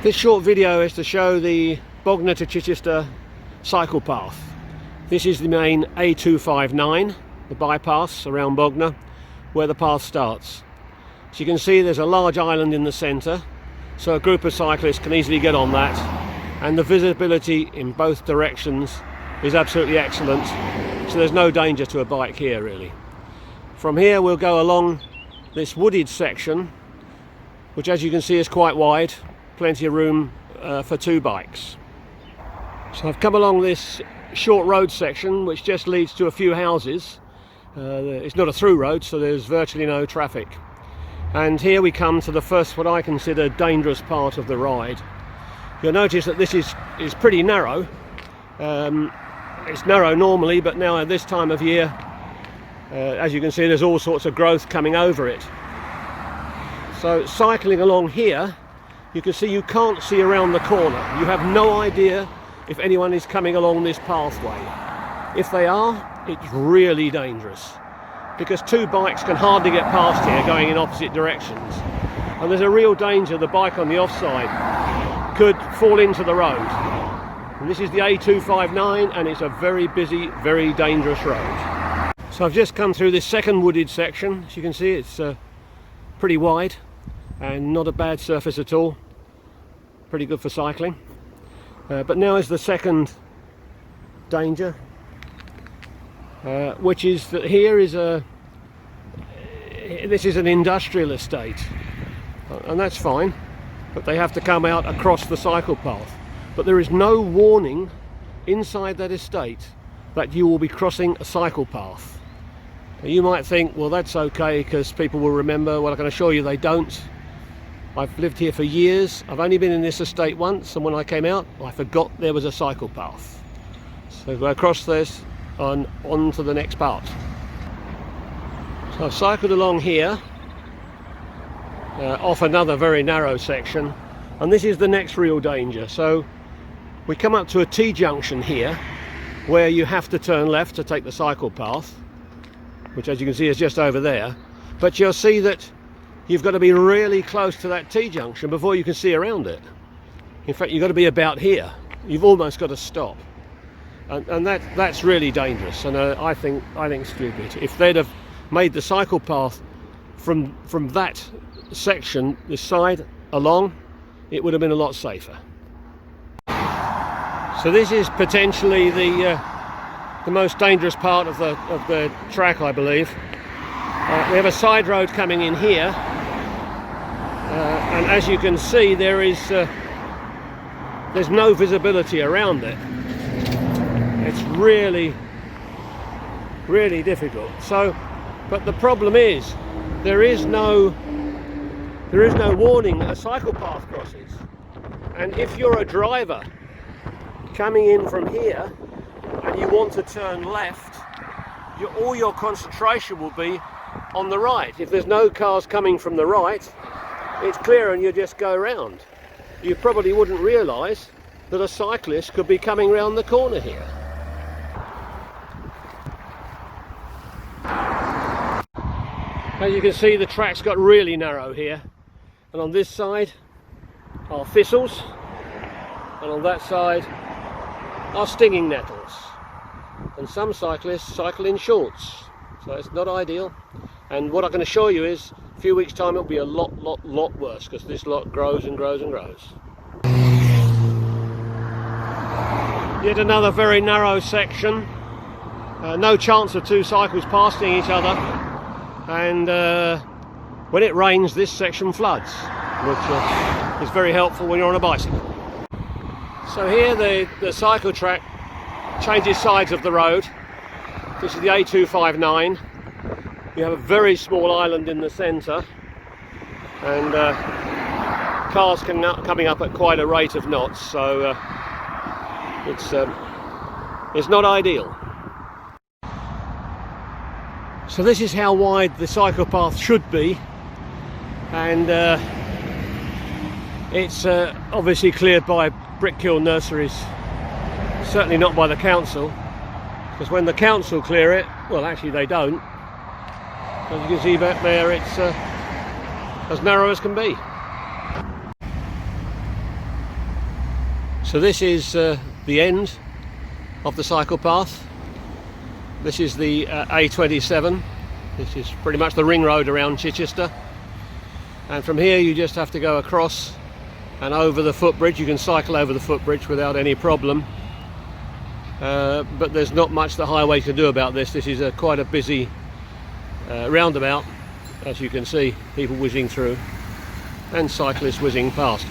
This short video is to show the Bognor to Chichester cycle path. This is the main A259, the bypass around Bognor, where the path starts. As you can see, there's a large island in the centre, so a group of cyclists can easily get on that, and the visibility in both directions is absolutely excellent, so there's no danger to a bike here really. From here we'll go along this wooded section, which as you can see is quite wide, plenty of room for two bikes. So I've come along this short road section which just leads to a few houses. It's not a through road, so there's virtually no traffic. And here we come to the first, what I consider, dangerous part of the ride. You'll notice that this is pretty narrow. It's narrow normally, but now at this time of year, as you can see, there's all sorts of growth coming over it. So cycling along here, you can see you can't see around the corner. You have no idea if anyone is coming along this pathway. If they are, it's really dangerous, because two bikes can hardly get past here going in opposite directions, and there's a real danger the bike on the offside could fall into the road. And this is the A259, and it's a very busy, very dangerous road. So I've just come through this second wooded section. As you can see, it's pretty wide and not a bad surface at all. Pretty good for cycling. But now is the second danger, which is that here is this is an industrial estate, and that's fine, but they have to come out across the cycle path. But there is no warning inside that estate that you will be crossing a cycle path. Now, you might think, well, that's okay because people will remember. Well, I can assure you they don't. I've lived here for years. I've only been in this estate once, and when I came out I forgot there was a cycle path. So go across this and on to the next part. So I've cycled along here, off another very narrow section, and this is the next real danger. So we come up to a T-junction here where you have to turn left to take the cycle path, which as you can see is just over there, but you'll see that you've got to be really close to that T-junction before you can see around it. In fact, you've got to be about here. You've almost got to stop, and that's really dangerous, and I think stupid. If they'd have made the cycle path from that section, this side along, it would have been a lot safer. So this is potentially the most dangerous part of the track, I believe. We have a side road coming in here, and as you can see, there's no visibility around it. It's really difficult. So, but the problem is there is no warning that a cycle path crosses, and if you're a driver coming in from here and you want to turn left, all your concentration will be on the right. If there's no cars coming from the right, it's clear and you just go around. You probably wouldn't realise that a cyclist could be coming round the corner here. As you can see, the track's got really narrow here, and on this side are thistles, and on that side are stinging nettles, and some cyclists cycle in shorts, so it's not ideal. And what I can assure you is a few weeks time it'll be a lot worse, because this lot grows and grows and grows. Yet another very narrow section, no chance of two cycles passing each other, and when it rains this section floods, which is very helpful when you're on a bicycle. So here the cycle track changes sides of the road. This is the A259. You have a very small island in the centre, and cars coming up at quite a rate of knots, so it's not ideal. So this is how wide the cycle path should be, and it's obviously cleared by brick kiln nurseries, certainly not by the council, because when the council clear it, well, actually they don't. As you can see back there, it's as narrow as can be. So this is the end of the cycle path. This is the A27. This is pretty much the ring road around Chichester, and from here you just have to go across and over the footbridge. You can cycle over the footbridge without any problem, but there's not much the highway can do about this. This is quite a busy roundabout, as you can see, people whizzing through and cyclists whizzing past.